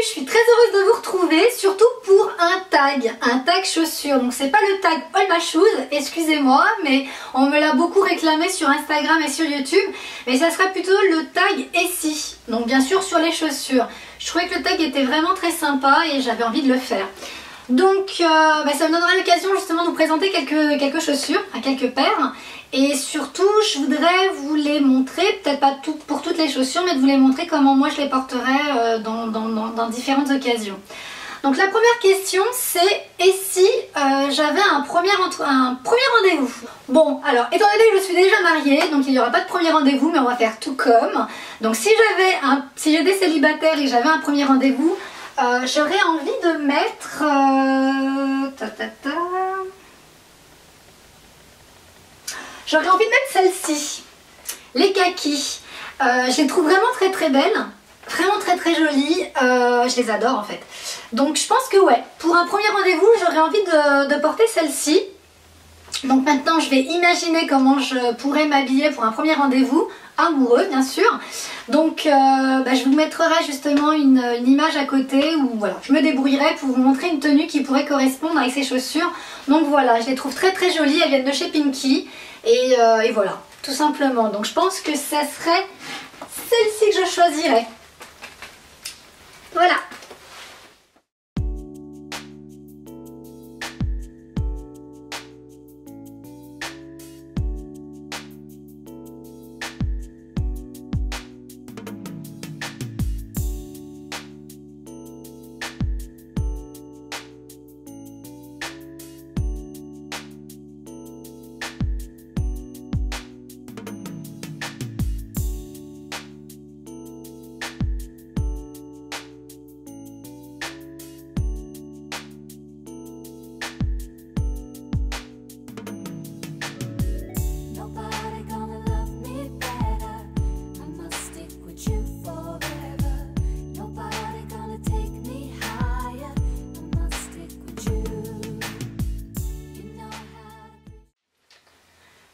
je suis très heureuse de vous retrouver, surtout pour un tag chaussure. Donc c'est pas le tag All My Shoes, excusez-moi, mais on me l'a beaucoup réclamé sur Instagram et sur YouTube. Mais ça sera plutôt le tag Et si, donc bien sûr sur les chaussures. Je trouvais que le tag était vraiment très sympa et j'avais envie de le faire. Donc ça me donnera l'occasion justement de vous présenter quelques chaussures, quelques paires. Et surtout, je voudrais vous les montrer, peut-être pas pour toutes les chaussures, mais de vous les montrer comment moi je les porterai dans différentes occasions. Donc la première question c'est, et si j'avais un premier rendez-vous? Bon, alors étant donné que je suis déjà mariée, donc il n'y aura pas de premier rendez-vous, mais on va faire tout comme. Donc si j'étais célibataire et que j'avais un premier rendez-vous, j'aurais envie de mettre... J'aurais envie de mettre celle-ci, les kakis. Je les trouve vraiment très très belles, vraiment très très jolies. Je les adore en fait. Donc je pense que ouais, pour un premier rendez-vous, j'aurais envie de porter celle-ci. Donc maintenant, je vais imaginer comment je pourrais m'habiller pour un premier rendez-vous, amoureux bien sûr. Donc je vous mettrai justement une image à côté où voilà, je me débrouillerai pour vous montrer une tenue qui pourrait correspondre avec ces chaussures. Donc voilà, je les trouve très très jolies, elles viennent de chez Pinky. Et voilà, tout simplement. Donc je pense que ça serait celle-ci que je choisirais. Voilà.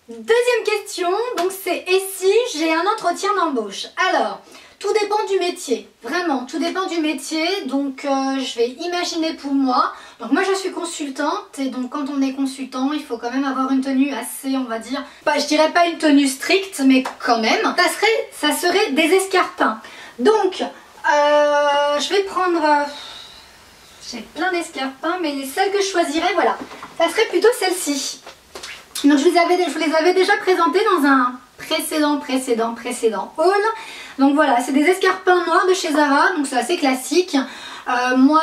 Deuxième question, donc c'est et si j'ai un entretien d'embauche? Alors, tout dépend du métier, vraiment, tout dépend du métier, donc je vais imaginer pour moi. Donc moi je suis consultante et donc quand on est consultant, il faut quand même avoir une tenue assez, on va dire, je dirais pas une tenue stricte, mais quand même. Ça serait des escarpins. Donc, je vais prendre... j'ai plein d'escarpins, mais celles que je choisirais, voilà, ça serait plutôt celle-ci. Donc je vous les avais déjà présentés dans un précédent haul. Donc voilà, c'est des escarpins noirs de chez Zara, donc c'est assez classique. Moi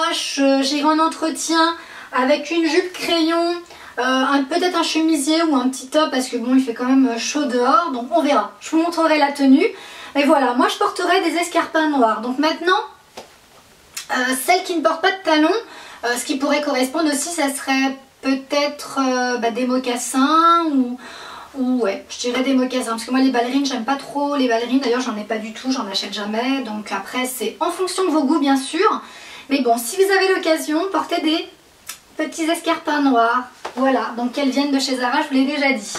j'irai en entretien avec une jupe crayon, peut-être un chemisier ou un petit top parce que bon il fait quand même chaud dehors, donc on verra. Je vous montrerai la tenue. Mais voilà, moi je porterai des escarpins noirs. Donc maintenant, celles qui ne portent pas de talons, ce qui pourrait correspondre aussi, ça serait... peut-être des mocassins ou ouais, je dirais des mocassins parce que moi les ballerines, j'aime pas trop les ballerines, d'ailleurs j'en ai pas du tout, j'en achète jamais, donc après c'est en fonction de vos goûts bien sûr, mais bon, si vous avez l'occasion, portez des petits escarpins noirs, voilà, donc elles viennent de chez Zara, je vous l'ai déjà dit.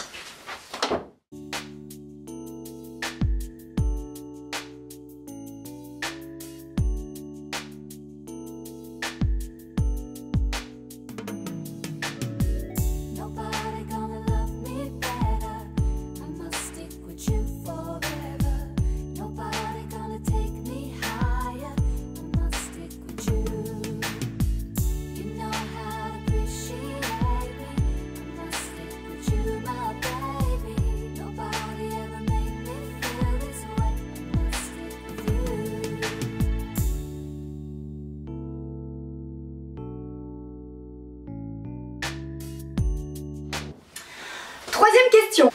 Troisième question.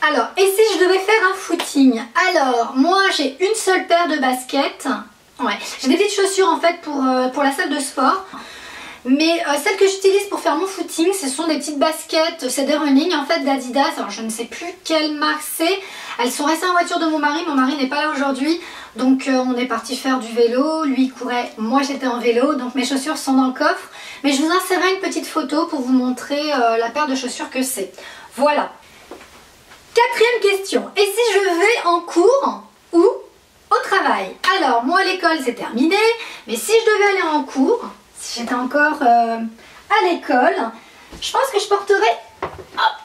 Alors, et si je devais faire un footing? Alors, moi j'ai une seule paire de baskets. Ouais, j'ai des petites chaussures en fait pour la salle de sport. Mais celles que j'utilise pour faire mon footing, ce sont des petites baskets, c'est des running en fait d'Adidas. Alors je ne sais plus quelle marque c'est. Elles sont restées en voiture de mon mari n'est pas là aujourd'hui. Donc on est parti faire du vélo, lui il courait, moi j'étais en vélo. Donc mes chaussures sont dans le coffre. Mais je vous insérerai une petite photo pour vous montrer la paire de chaussures que c'est. Voilà. Quatrième question. Et si je vais en cours ou au travail. Alors, moi à l'école c'est terminé, mais si je devais aller en cours, si j'étais encore à l'école, je pense que je porterais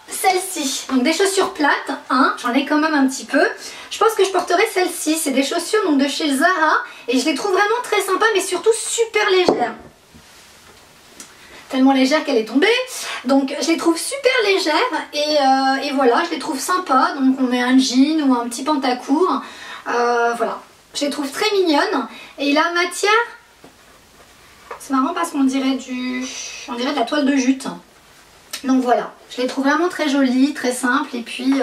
celle-ci. Donc des chaussures plates, hein, j'en ai quand même un petit peu. Je pense que je porterais celle-ci. C'est des chaussures donc, de chez Zara et je les trouve vraiment très sympas, mais surtout super légères. Tellement légère qu'elle est tombée, donc je les trouve super légères et voilà, je les trouve sympas. Donc on met un jean ou un petit pantacourt, voilà, je les trouve très mignonnes. Et la matière, c'est marrant parce qu'on dirait de la toile de jute. Donc voilà, je les trouve vraiment très jolies, très simples et puis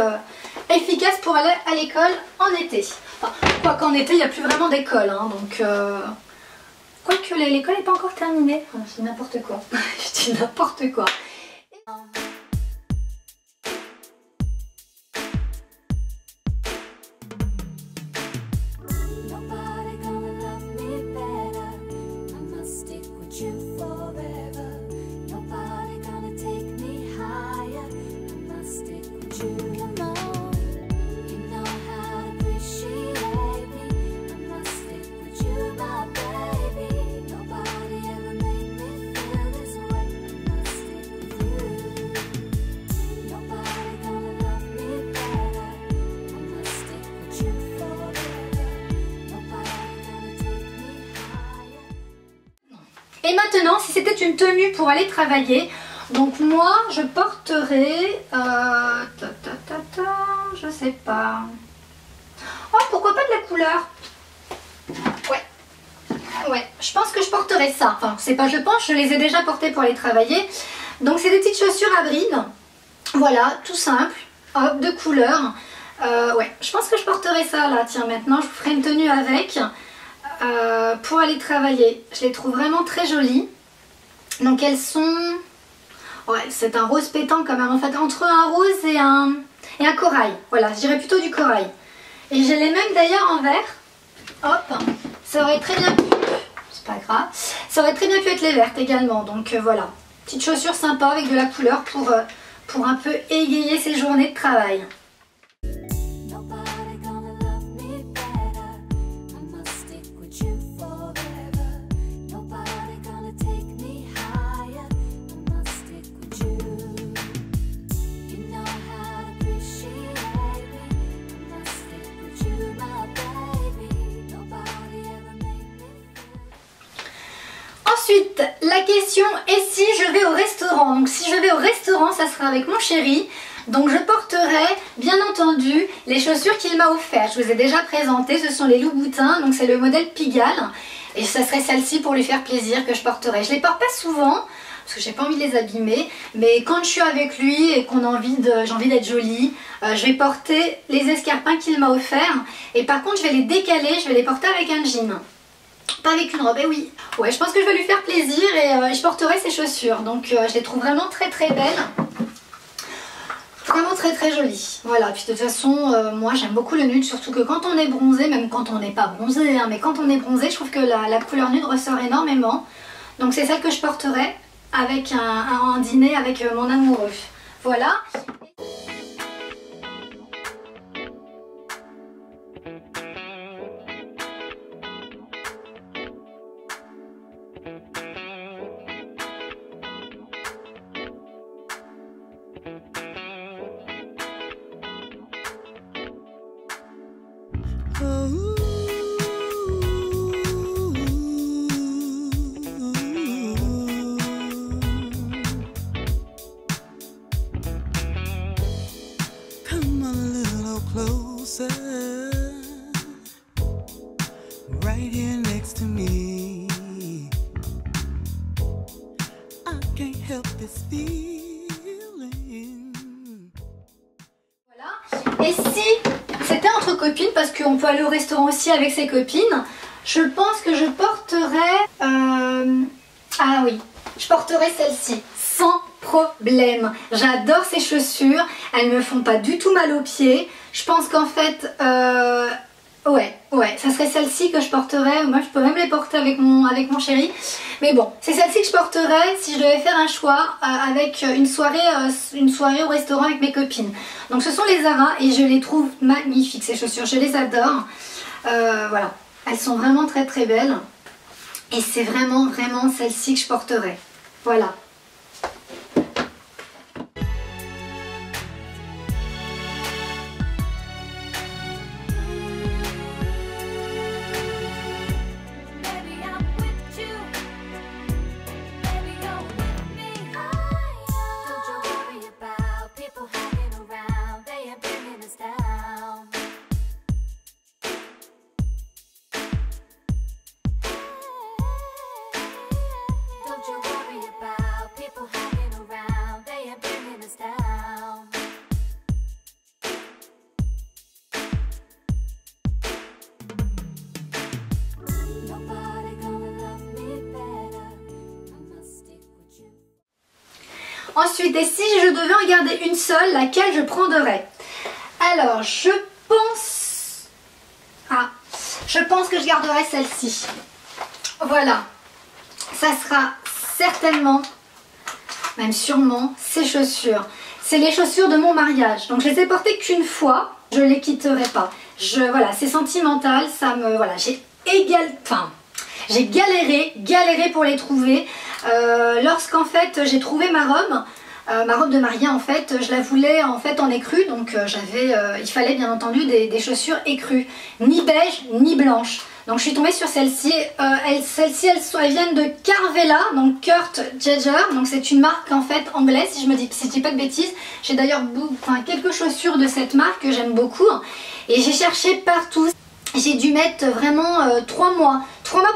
efficaces pour aller à l'école en été. Enfin, quoi qu'en été il n'y a plus vraiment d'école, hein, donc quoique l'école n'est pas encore terminée. Enfin, je dis n'importe quoi. Je dis n'importe quoi. Et maintenant, si c'était une tenue pour aller travailler, donc moi je porterais, je sais pas. Oh, pourquoi pas de la couleur? Ouais, je pense que je porterais ça. Enfin, c'est pas je pense, je les ai déjà portées pour aller travailler. Donc c'est des petites chaussures à brides. Voilà, tout simple, hop, de couleur. Ouais, je pense que je porterais ça là. Tiens, maintenant je vous ferai une tenue avec. Pour aller travailler. Je les trouve vraiment très jolies. Donc elles sont... Ouais, c'est un rose pétant quand même. En fait, entre un rose et un corail. Voilà, je dirais plutôt du corail. Et j'ai les mêmes d'ailleurs en vert. Hop, ça aurait très bien pu... C'est pas grave. Ça aurait très bien pu être les vertes également. Donc voilà, petite chaussure sympa avec de la couleur pour un peu égayer ces journées de travail. Ensuite, la question est si je vais au restaurant. Donc si je vais au restaurant, ça sera avec mon chéri. Donc je porterai bien entendu les chaussures qu'il m'a offertes. Je vous ai déjà présenté, ce sont les Louboutins. Donc c'est le modèle Pigalle. Et ça serait celle-ci pour lui faire plaisir que je porterai. Je les porte pas souvent parce que j'ai pas envie de les abîmer. Mais quand je suis avec lui et qu'on a j'ai envie d'être jolie, je vais porter les escarpins qu'il m'a offerts. Et par contre je vais les décaler, je vais les porter avec un jean. Pas avec une robe, eh oui. Ouais, je pense que je vais lui faire plaisir et je porterai ses chaussures. Donc je les trouve vraiment très très belles. Vraiment très très jolies. Voilà, puis de toute façon, moi j'aime beaucoup le nude, surtout que quand on est bronzé, même quand on n'est pas bronzé, hein, mais quand on est bronzé, je trouve que la couleur nude ressort énormément. Donc c'est celle que je porterai avec un dîner avec mon amoureux. Voilà. Come a little closer, right here next to me. I can't help this feeling. Voilà. Et si c'était entre copines, parce qu'on peut aller au restaurant aussi avec ses copines, je pense que je porterais... Ah oui, je porterais celle-ci, sans problème. J'adore ces chaussures, elles me font pas du tout mal aux pieds. Je pense qu'en fait, ouais, ça serait celle-ci que je porterais. Moi, je peux même les porter avec mon chéri. Mais bon, c'est celle-ci que je porterais si je devais faire un choix avec une soirée au restaurant avec mes copines. Donc ce sont les Zara et je les trouve magnifiques ces chaussures, je les adore. Voilà, elles sont vraiment très très belles. Et c'est vraiment celle-ci que je porterai. Voilà. Ensuite, et si je devais en garder une seule, laquelle je prendrais? Alors, je pense que je garderai celle-ci. Voilà. Ça sera certainement, même sûrement, ces chaussures. C'est les chaussures de mon mariage. Donc, je les ai portées qu'une fois. Je les quitterai pas. Voilà, c'est sentimental. Ça me... Voilà, j'ai galéré pour les trouver. Lorsqu'en fait j'ai trouvé ma robe de mariée, en fait je la voulais en fait en écru, donc il fallait bien entendu des chaussures écrues, ni beige ni blanche. Donc je suis tombée sur celle-ci. Celles-ci elles viennent de Carvela, donc Kurt Jaeger, donc c'est une marque en fait anglaise si je dis pas de bêtises. J'ai d'ailleurs quelques chaussures de cette marque que j'aime beaucoup et j'ai cherché partout. J'ai dû mettre vraiment 3 mois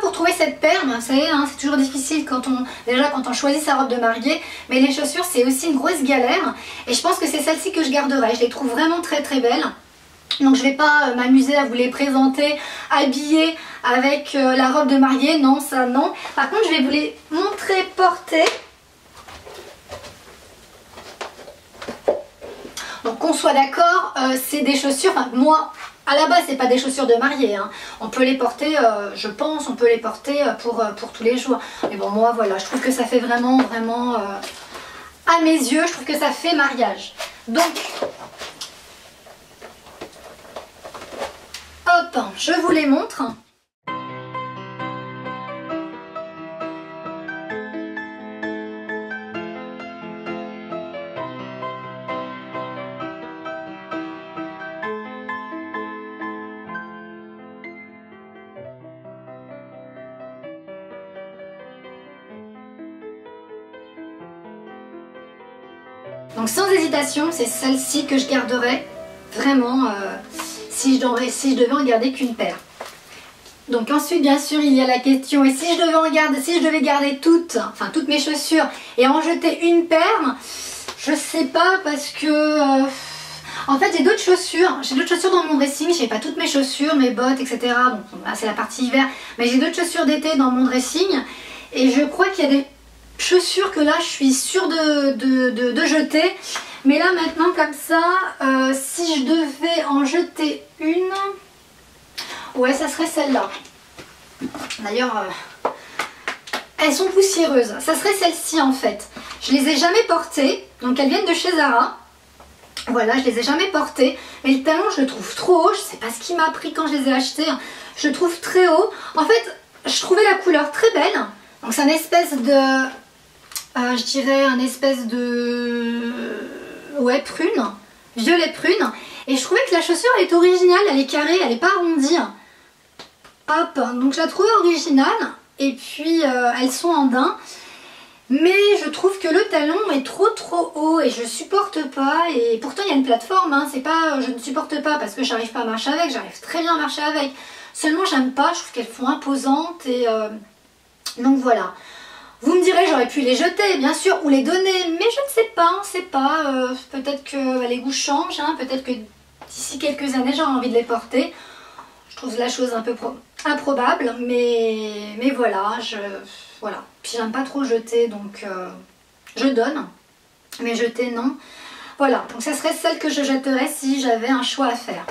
pour trouver cette paire. Vous savez, hein, c'est toujours difficile quand on choisit sa robe de mariée. Mais les chaussures, c'est aussi une grosse galère. Et je pense que c'est celle-ci que je garderai. Je les trouve vraiment très très belles. Donc je ne vais pas m'amuser à vous les présenter habillées avec la robe de mariée. Non, ça non. Par contre, je vais vous les montrer portées. Donc qu'on soit d'accord, c'est des chaussures, moi... À la base, c'est pas des chaussures de mariée, hein. On peut les porter, je pense, on peut les porter pour tous les jours. Mais bon, moi, voilà, je trouve que ça fait vraiment, à mes yeux, je trouve que ça fait mariage. Donc, hop, je vous les montre. Donc sans hésitation, c'est celle-ci que je garderai vraiment si je devais en garder qu'une paire. Donc ensuite, bien sûr, il y a la question, et si je devais garder toutes mes chaussures et en jeter une paire, je sais pas, parce que en fait j'ai d'autres chaussures dans mon dressing. J'ai pas toutes mes chaussures, mes bottes, etc. Donc là c'est la partie hiver, mais j'ai d'autres chaussures d'été dans mon dressing et je crois qu'il y a des chaussures que là je suis sûre de jeter. Mais là maintenant comme ça, si je devais en jeter une, ouais, ça serait celle-là. D'ailleurs elles sont poussiéreuses. Ça serait celle-ci en fait. Je les ai jamais portées, donc elles viennent de chez Zara. Voilà, je les ai jamais portées, mais le talon je le trouve trop haut. Je sais pas ce qui m'a pris quand je les ai achetées, je le trouve très haut. En fait je trouvais la couleur très belle. Donc c'est un espèce de je dirais un espèce de... ouais, prune, violet prune. Et je trouvais que la chaussure est originale, elle est carrée, elle n'est pas arrondie. Hop, donc je la trouvais originale. Et puis elles sont en daim. Mais je trouve que le talon est trop haut et je supporte pas. Et pourtant il y a une plateforme, hein. C'est pas je ne supporte pas parce que j'arrive pas à marcher avec, j'arrive très bien à marcher avec. Seulement j'aime pas, je trouve qu'elles font imposantes et donc voilà. Vous me direz, j'aurais pu les jeter, bien sûr, ou les donner, mais je ne sais pas, on ne sait pas. Peut-être que les goûts changent, hein, peut-être que d'ici quelques années, j'aurai envie de les porter. Je trouve la chose un peu improbable, mais voilà, voilà. Puis j'aime pas trop jeter, donc je donne, mais jeter, non. Voilà, donc ça serait celle que je jetterais si j'avais un choix à faire.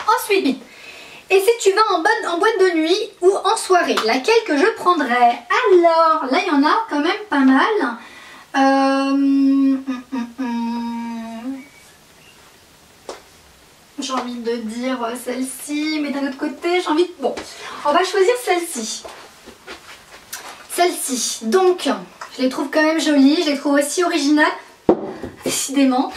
Ensuite, et si tu vas en boîte de nuit ou en soirée, laquelle que je prendrais? Alors, là il y en a quand même pas mal. envie de dire celle-ci, mais d'un autre côté, j'ai envie de... Bon, on va choisir celle-ci. Celle-ci. Donc, je les trouve quand même jolies, je les trouve aussi originales. Décidément.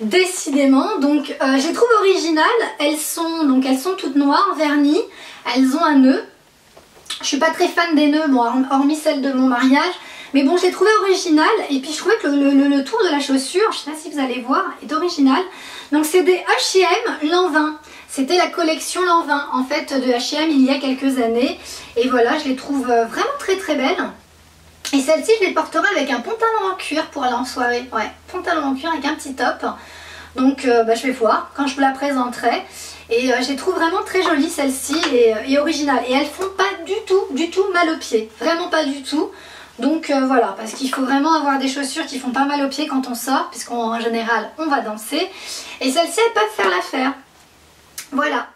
Décidément. Donc, je les trouve originales. Elles sont toutes noires, vernies. Elles ont un nœud. Je suis pas très fan des nœuds, bon, hormis celle de mon mariage. Mais bon, je l'ai trouvé originale. Et puis, je trouvais que le tour de la chaussure, je sais pas si vous allez voir, est original. Donc, c'est des H&M l'an 20. C'était la collection l'an 20, en fait, de H&M il y a quelques années. Et voilà, je les trouve vraiment très très belles. Et celle-ci, je les porterai avec un pantalon en cuir pour aller en soirée. Ouais, pantalon en cuir avec un petit top. Donc, je vais voir quand je vous la présenterai. Et je les trouve vraiment très jolies, celles-ci, et originales. Et elles font pas du tout mal aux pieds. Vraiment pas du tout. Donc voilà, parce qu'il faut vraiment avoir des chaussures qui font pas mal aux pieds quand on sort, puisqu'en général, on va danser. Et celles-ci, elles peuvent faire l'affaire. Voilà.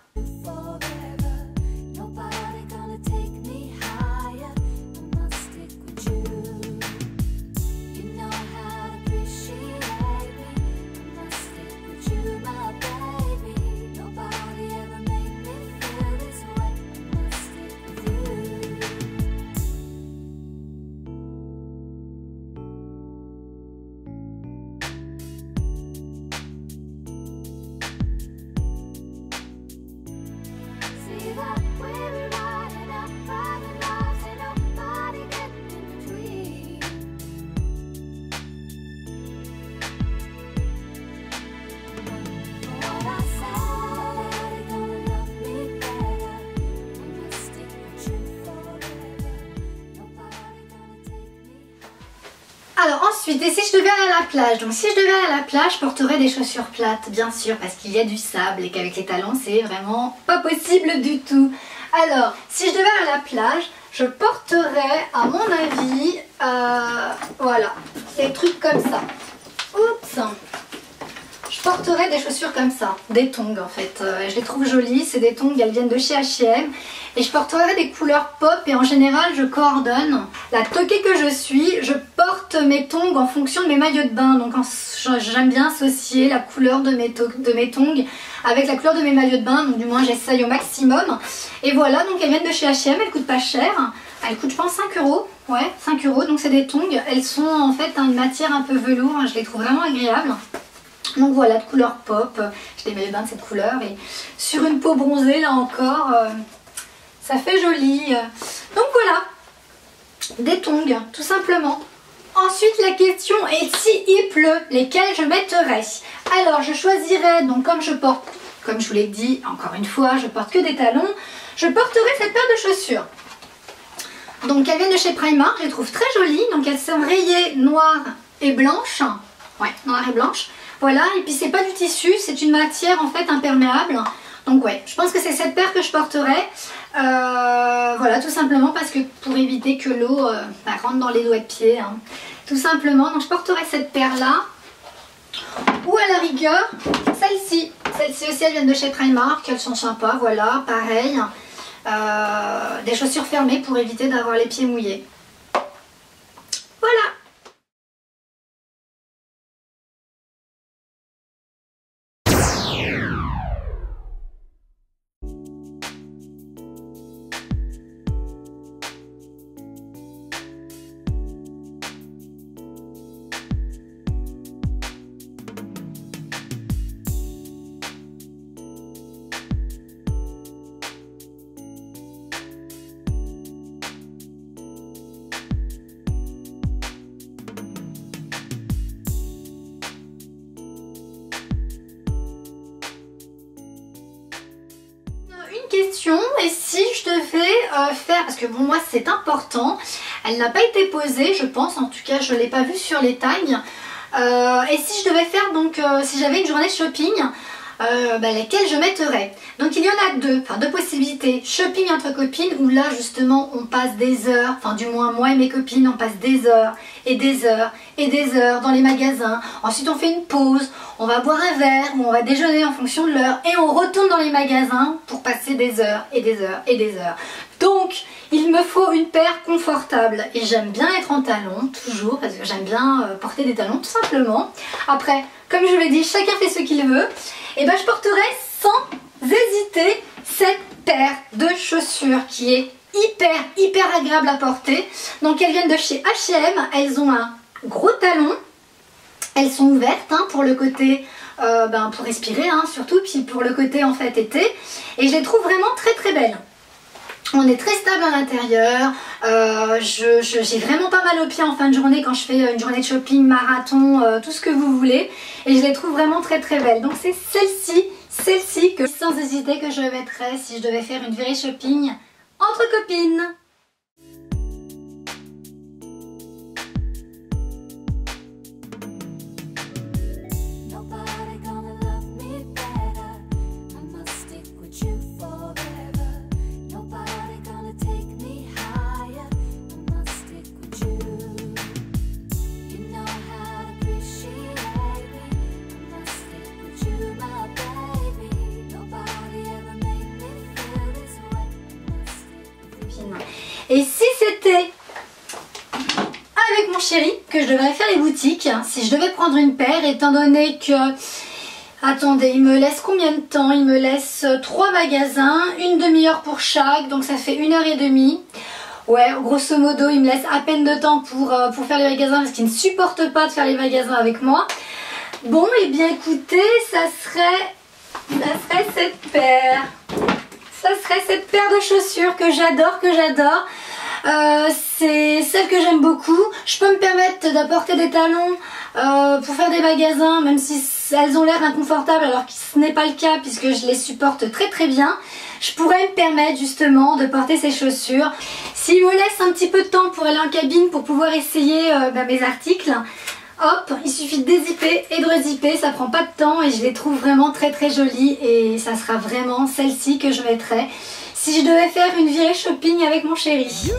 Alors ensuite, et si je devais aller à la plage? Donc si je devais aller à la plage, je porterais des chaussures plates, bien sûr, parce qu'il y a du sable et qu'avec les talons, c'est vraiment pas possible du tout. Alors, si je devais aller à la plage, je porterais, à mon avis, voilà, des trucs comme ça. Oups! Je porterais des chaussures comme ça, des tongs en fait. Je les trouve jolies, c'est des tongs, elles viennent de chez H&M. Et je porterais des couleurs pop et en général je coordonne. La toquée que je suis, je porte mes tongs en fonction de mes maillots de bain. Donc j'aime bien associer la couleur de mes tongs avec la couleur de mes maillots de bain. Donc du moins j'essaye au maximum. Et voilà, donc elles viennent de chez H&M, elles coûtent pas cher. Elles coûtent je pense 5 €. Ouais, 5 €, donc c'est des tongs. Elles sont en fait une matière un peu velours, je les trouve vraiment agréables. Donc voilà, de couleur pop, je les mets bien de cette couleur et sur une peau bronzée là encore, ça fait joli. Donc voilà, des tongs tout simplement. Ensuite la question est si il pleut, lesquels je mettrais? Alors je choisirais, donc comme je porte, comme je vous l'ai dit encore une fois, je porte que des talons, je porterai cette paire de chaussures. Donc elles viennent de chez Primark, je les trouve très jolies, donc elles sont rayées noires et blanches. Ouais, noires et blanches. Voilà, et puis c'est pas du tissu, c'est une matière en fait imperméable. Donc ouais, je pense que c'est cette paire que je porterai. Voilà, tout simplement parce que pour éviter que l'eau rentre dans les doigts de pied. Hein. Tout simplement, donc je porterai cette paire là. Ou à la rigueur, celle-ci. Celle-ci aussi, elles viennent de chez Primark, elles sont sympas, voilà, pareil. Des chaussures fermées pour éviter d'avoir les pieds mouillés. Voilà. Question, et si je devais faire, parce que bon moi c'est important, elle n'a pas été posée je pense, en tout cas je ne l'ai pas vue sur les tags, et si je devais faire donc, si j'avais une journée shopping, lesquelles je mettrais. Donc il y en a deux possibilités, shopping entre copines où là justement on passe des heures, enfin du moins moi et mes copines on passe des heures et des heures et des heures dans les magasins, ensuite on fait une pause, on va boire un verre ou on va déjeuner en fonction de l'heure et on retourne dans les magasins pour passer des heures et des heures et des heures. Donc il me faut une paire confortable et j'aime bien être en talons toujours parce que j'aime bien porter des talons tout simplement. Après comme je l'ai dit, chacun fait ce qu'il veut. et ben je porterai sans hésiter cette paire de chaussures qui est hyper agréable à porter. Donc elles viennent de chez H&M, elles ont un gros talon, elles sont ouvertes hein, pour le côté pour respirer hein, surtout, puis pour le côté en fait été, et je les trouve vraiment très belles. On est très stable à l'intérieur, j'ai vraiment pas mal aux pieds en fin de journée quand je fais une journée de shopping, marathon, tout ce que vous voulez, et je les trouve vraiment très belles. Donc c'est celle-ci que sans hésiter que je mettrais si je devais faire une virée shopping entre copines. Et si c'était avec mon chéri que je devrais faire les boutiques, si je devais prendre une paire, étant donné que... Attendez, il me laisse combien de temps? Il me laisse 3 magasins, une demi-heure pour chaque, donc ça fait 1h30. Ouais, grosso modo, il me laisse à peine de temps pour faire les magasins parce qu'il ne supporte pas de faire les magasins avec moi. Bon, et bien écoutez, ça serait cette paire. Ça serait cette paire de chaussures que j'adore. C'est celle que j'aime beaucoup. Je peux me permettre d'apporter des talons pour faire des magasins, même si elles ont l'air inconfortables alors que ce n'est pas le cas puisque je les supporte très bien. Je pourrais me permettre justement de porter ces chaussures. S'il me laisse un petit peu de temps pour aller en cabine pour pouvoir essayer mes articles, hop, il suffit de dézipper et de rezipper, ça prend pas de temps et je les trouve vraiment très jolies, et ça sera vraiment celle-ci que je mettrai si je devais faire une virée shopping avec mon chéri.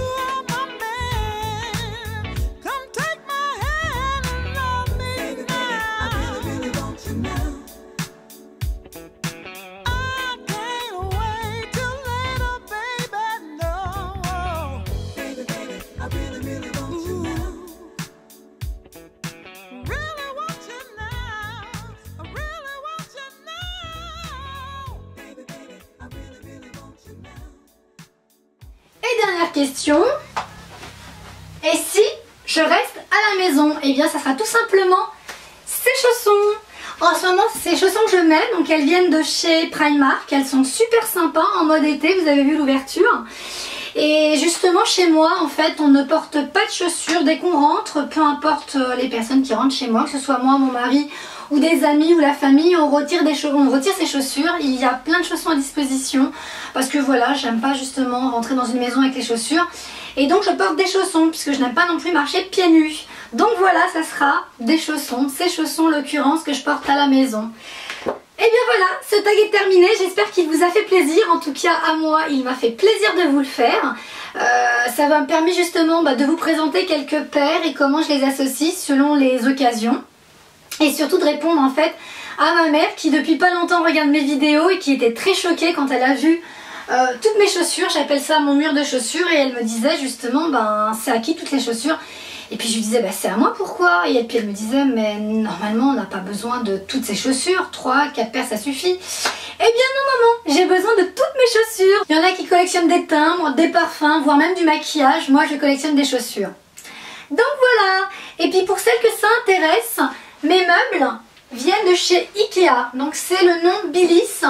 Dernière question, et si je reste à la maison? Et bien ça sera tout simplement ces chaussons. En ce moment c'est ces chaussons que je mets, donc elles viennent de chez Primark, elles sont super sympas en mode été, vous avez vu l'ouverture. Et justement chez moi en fait on ne porte pas de chaussures dès qu'on rentre, peu importe les personnes qui rentrent chez moi, que ce soit moi, mon mari ou des amis ou la famille, on retire ses chaussures. Il y a plein de chaussons à disposition parce que voilà, j'aime pas justement rentrer dans une maison avec les chaussures, et donc je porte des chaussons puisque je n'aime pas non plus marcher pieds nus. Donc voilà, ça sera des chaussons, ces chaussons en l'occurrence que je porte à la maison. Et bien voilà, ce tag est terminé, j'espère qu'il vous a fait plaisir, en tout cas à moi il m'a fait plaisir de vous le faire. Ça m'a permis justement de vous présenter quelques paires et comment je les associe selon les occasions. Et surtout de répondre en fait à ma mère qui depuis pas longtemps regarde mes vidéos et qui était très choquée quand elle a vu toutes mes chaussures. J'appelle ça mon mur de chaussures, et elle me disait justement c'est à qui toutes les chaussures? Et puis je lui disais c'est à moi, pourquoi? Et puis elle me disait mais normalement on n'a pas besoin de toutes ces chaussures, 3-4 paires ça suffit. Eh bien non maman, j'ai besoin de toutes mes chaussures. Il y en a qui collectionnent des timbres, des parfums, voire même du maquillage. Moi je collectionne des chaussures. Donc voilà. Et puis pour celles que ça intéresse, mes meubles viennent de chez Ikea, donc c'est le nom Billis.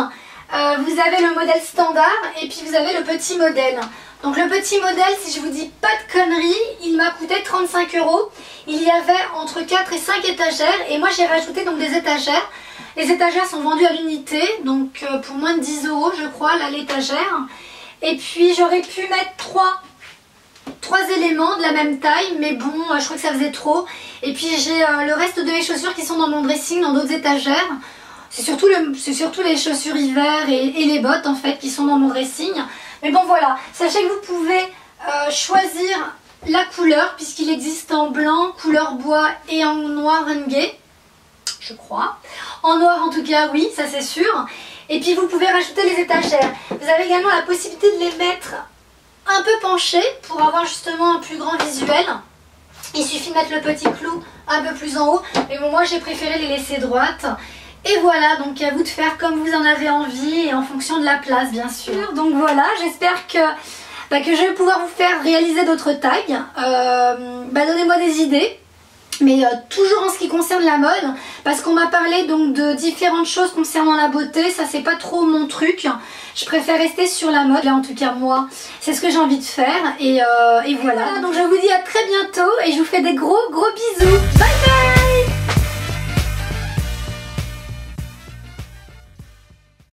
Vous avez le modèle standard et puis vous avez le petit modèle. Donc le petit modèle, si je vous dis pas de conneries, il m'a coûté 35 €. Il y avait entre 4 et 5 étagères et moi j'ai rajouté donc des étagères. Les étagères sont vendues à l'unité, donc pour moins de 10 € je crois là l'étagère. Et puis j'aurais pu mettre 3 éléments de la même taille, mais bon je crois que ça faisait trop. Et puis j'ai le reste de mes chaussures qui sont dans mon dressing dans d'autres étagères. C'est surtout les chaussures hiver et les bottes en fait qui sont dans mon dressing. Mais bon voilà, sachez que vous pouvez choisir la couleur puisqu'il existe en blanc, couleur bois et en noir renegade, je crois. En noir en tout cas oui, ça c'est sûr. Et puis vous pouvez rajouter les étagères. Vous avez également la possibilité de les mettre un peu penchés pour avoir justement un plus grand visuel. Il suffit de mettre le petit clou un peu plus en haut, mais bon, moi j'ai préféré les laisser droites. Et voilà, donc à vous de faire comme vous en avez envie et en fonction de la place bien sûr. Donc voilà, j'espère que je vais pouvoir vous faire réaliser d'autres tags. Donnez-moi des idées. Mais toujours en ce qui concerne la mode, parce qu'on m'a parlé donc de différentes choses concernant la beauté, ça c'est pas trop mon truc. Je préfère rester sur la mode, là en tout cas moi, c'est ce que j'ai envie de faire et voilà. Donc je vous dis à très bientôt et je vous fais des gros bisous. Bye bye.